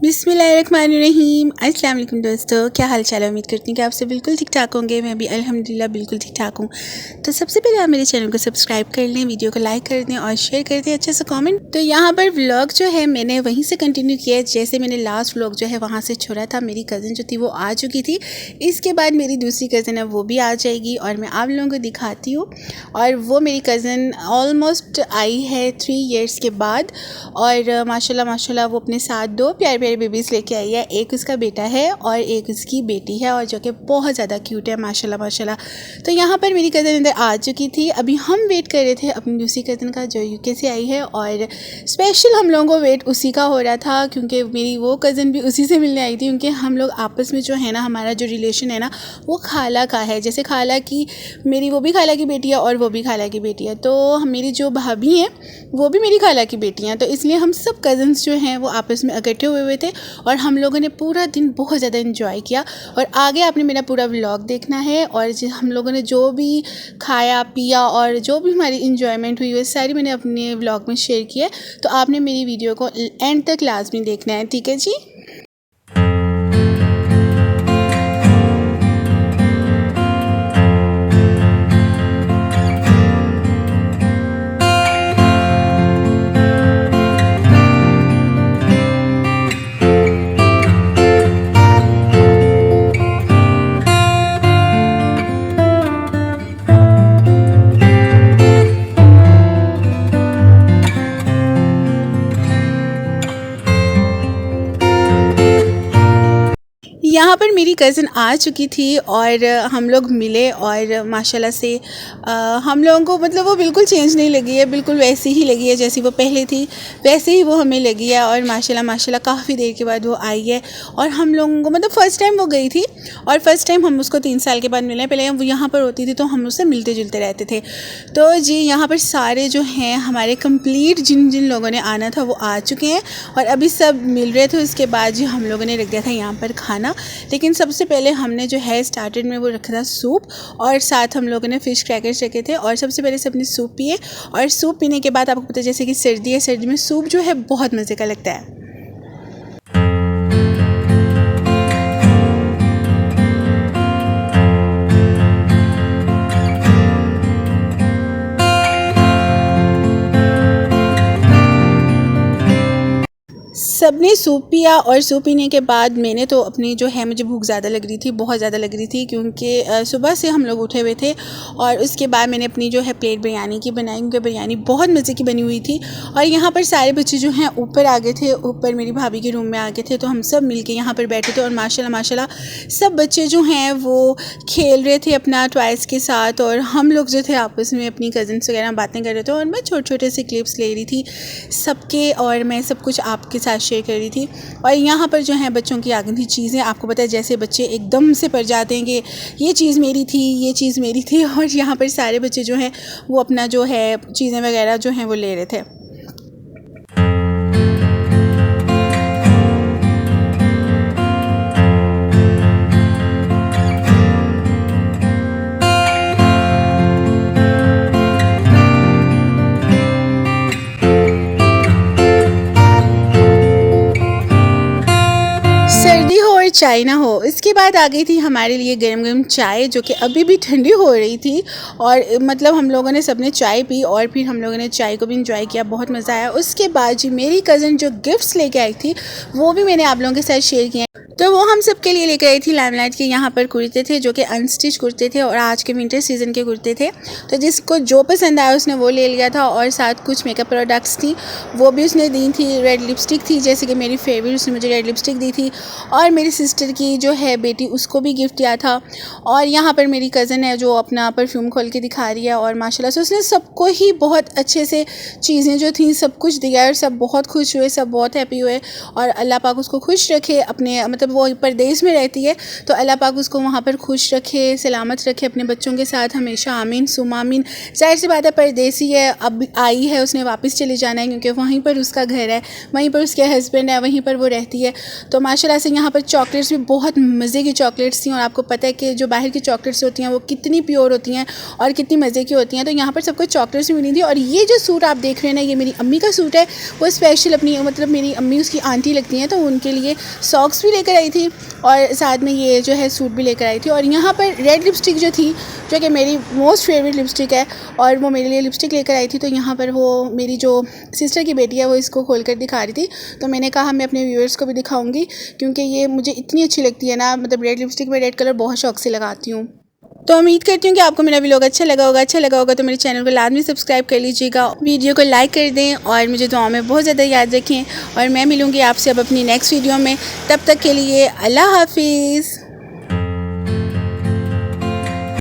बिस्मिल्लाहिर्रहमानिर्रहीम। अस्सलाम वालेकुम दोस्तों, क्या हाल चाल है। उम्मीद करती हूँ कि आप सब बिल्कुल ठीक ठाक होंगे। मैं भी अल्हम्दुलिल्लाह बिल्कुल ठीक ठाक हूँ। तो सबसे पहले आप मेरे चैनल को सब्सक्राइब कर लें, वीडियो को लाइक कर दें और शेयर कर दें अच्छा सा कमेंट। तो यहाँ पर व्लॉग जो है मैंने वहीं से कंटिन्यू किया, जैसे मैंने लास्ट व्लॉग जो है वहाँ से छोड़ा था। मेरी कज़न जो थी वो आ चुकी थी, इसके बाद मेरी दूसरी कज़न है वो भी आ जाएगी और मैं आप लोगों को दिखाती हूँ। और वो मेरी कज़न ऑलमोस्ट आई है 3 ईयर्स के बाद और माशाल्लाह वो अपने साथ 2 प्यारे बेबीज़ लेके आई है। एक उसका बेटा है और एक उसकी बेटी है और जो कि बहुत ज़्यादा क्यूट है माशाल्लाह। तो यहाँ पर मेरी कज़न इधर आ चुकी थी। अभी हम वेट कर रहे थे अपनी दूसरी कज़न का जो यूके से आई है और स्पेशल हम लोगों को वेट उसी का हो रहा था क्योंकि मेरी वो कज़न भी उसी से मिलने आई थी। क्योंकि हम लोग आपस में जो है ना, हमारा जो रिलेशन है ना वो खाला का है। जैसे खाला की मेरी वो भी खाला की बेटी है और वो भी खाला की बेटी है, तो मेरी जो भाभी हैं वो भी मेरी खाला की बेटी हैं। तो इसलिए हम सब कज़न्स जो हैं वो आपस में इकट्ठे हुए थे और हम लोगों ने पूरा दिन बहुत ज़्यादा एंजॉय किया। और आगे आपने मेरा पूरा व्लॉग देखना है और हम लोगों ने जो भी खाया पिया और जो भी हमारी इंजॉयमेंट हुई वो सारी मैंने अपने व्लॉग में शेयर किया है। तो आपने मेरी वीडियो को एंड तक लाजमी देखना है, ठीक है जी। यहाँ पर मेरी कज़न आ चुकी थी और हम लोग मिले और माशाल्लाह से हम लोगों को मतलब वो बिल्कुल चेंज नहीं लगी है, बिल्कुल वैसी ही लगी है जैसी वो पहले थी, वैसे ही वो हमें लगी है। और माशाल्लाह काफ़ी देर के बाद वो आई है और हम लोगों को मतलब फ़र्स्ट टाइम वो गई थी और फ़र्स्ट टाइम हम उसको 3 साल के बाद मिले। पहले वो यहाँ पर होती थी तो हम उससे मिलते जुलते रहते थे। तो जी यहाँ पर सारे जो हैं हमारे कंप्लीट जिन जिन लोगों ने आना था वो आ चुके हैं और अभी सब मिल रहे थे। उसके बाद जी हम लोगों ने रख दिया था यहाँ पर खाना। लेकिन सबसे पहले हमने जो है स्टार्टेड में वो रखा था सूप और साथ हम लोगों ने फ़िश क्रैकर्स रखे थे। और सबसे पहले सबने सूप पिए और सूप पीने के बाद आपको पता है जैसे कि सर्दी है, सर्दी में सूप जो है बहुत मज़े का लगता है। सबने सूप पिया और सूप पीने के बाद मैंने तो अपनी जो है, मुझे भूख ज़्यादा लग रही थी, बहुत ज़्यादा लग रही थी क्योंकि सुबह से हम लोग उठे हुए थे। और उसके बाद मैंने अपनी जो है प्लेट बिरयानी की बनाई क्योंकि बिरयानी बहुत मज़े की बनी हुई थी। और यहाँ पर सारे बच्चे जो हैं ऊपर आ गए थे, ऊपर मेरी भाभी के रूम में आ गए थे। तो हम सब मिल के यहाँ पर बैठे थे और माशाल्लाह सब बच्चे जो हैं वो खेल रहे थे अपना टॉयज़ के साथ और हम लोग जो थे आपस में अपनी कज़न्स वगैरह बातें कर रहे थे। और मैं छोटे छोटे से क्लिप्स ले रही थी सबके और मैं सब कुछ आपके साथ शेयर कर रही थी। और यहाँ पर जो है बच्चों की आ गई थी चीज़ें। आपको पता है जैसे बच्चे एकदम से पड़ जाते हैं कि ये चीज़ मेरी थी, ये चीज़ मेरी थी। और यहाँ पर सारे बच्चे जो हैं वो अपना जो है चीज़ें वगैरह जो हैं वो ले रहे थे। चाय ना हो, इसके बाद आ गई थी हमारे लिए गरम गरम चाय जो कि अभी भी ठंडी हो रही थी। और मतलब हम लोगों ने सबने चाय पी और फिर हम लोगों ने चाय को भी इंजॉय किया, बहुत मज़ा आया। उसके बाद जी मेरी कज़न जो गिफ्ट्स लेके आई थी वो भी मैंने आप लोगों के साथ शेयर किया। तो वो हम सब के लिए लेकर आई थी लाइमलाइट के यहाँ पर कुर्ते थे जो कि अनस्टिच कुर्ते थे और आज के विंटर सीज़न के कुर्ते थे। तो जिसको जो पसंद आया उसने वो ले लिया था। और साथ कुछ मेकअप प्रोडक्ट्स थी वो भी उसने दी थी। रेड लिपस्टिक थी जैसे कि मेरी फेवरेट, उसने मुझे रेड लिपस्टिक दी थी। और मेरी सिस्टर की जो है बेटी उसको भी गिफ्ट दिया था। और यहाँ पर मेरी कज़न है जो अपना परफ्यूम खोल के दिखा रही है और माशाल्लाह से उसने सबको ही बहुत अच्छे से चीज़ें जो थी सब कुछ दिया और सब बहुत खुश हुए, सब बहुत हैप्पी हुए। और अल्लाह पाक उसको खुश रखे, अपने मतलब वो परदेश में रहती है, तो अल्लाह पाक उसको वहाँ पर खुश रखे, सलामत रखे अपने बच्चों के साथ हमेशा, आमीन सुम्मा आमीन। ज़ाहिर सी बात है परदेसी है, अब आई है, उसने वापस चले जाना है क्योंकि वहीं पर उसका घर है, वहीं पर उसके हस्बैंड है, वहीं पर वो रहती है। तो माशाल्लाह से यहाँ पर चॉकलेट्स भी बहुत मज़े की चॉकलेट्स थी, और आपको पता है कि जो बाहर की चॉकलेट्स होती हैं वो कितनी प्योर होती हैं और कितनी मज़े की होती हैं। तो यहाँ पर सबको चॉकलेट्स भी मिली थी। और ये जो सूट आप देख रहे हैं ना, ये मेरी अम्मी का सूट है, वो स्पेशल अपनी मतलब मेरी अम्मी उसकी आंटी लगती हैं, तो उनके लिए सॉक्स भी लेकर आई थी और साथ में ये जो है सूट भी लेकर आई थी। और यहाँ पर रेड लिपस्टिक जो थी, जो कि मेरी मोस्ट फेवरेट लिपस्टिक है, और वो मेरे लिए लिपस्टिक लेकर आई थी। तो यहाँ पर वो मेरी जो सिस्टर की बेटी है वो इसको खोल कर दिखा रही थी, तो मैंने कहा मैं अपने व्यूअर्स को भी दिखाऊंगी क्योंकि ये मुझे इतनी अच्छी लगती है ना, मतलब रेड लिपस्टिक में रेड कलर बहुत शौक से लगाती हूँ। तो उम्मीद करती हूँ कि आपको मेरा व्लॉग अच्छा लगा होगा तो मेरे चैनल को लाजमी सब्सक्राइब कर लीजिएगा, वीडियो को लाइक कर दें और मुझे दुआ में बहुत ज़्यादा याद रखें। और मैं मिलूँगी आपसे अब अपनी नेक्स्ट वीडियो में, तब तक के लिए अल्लाह हाफिज़।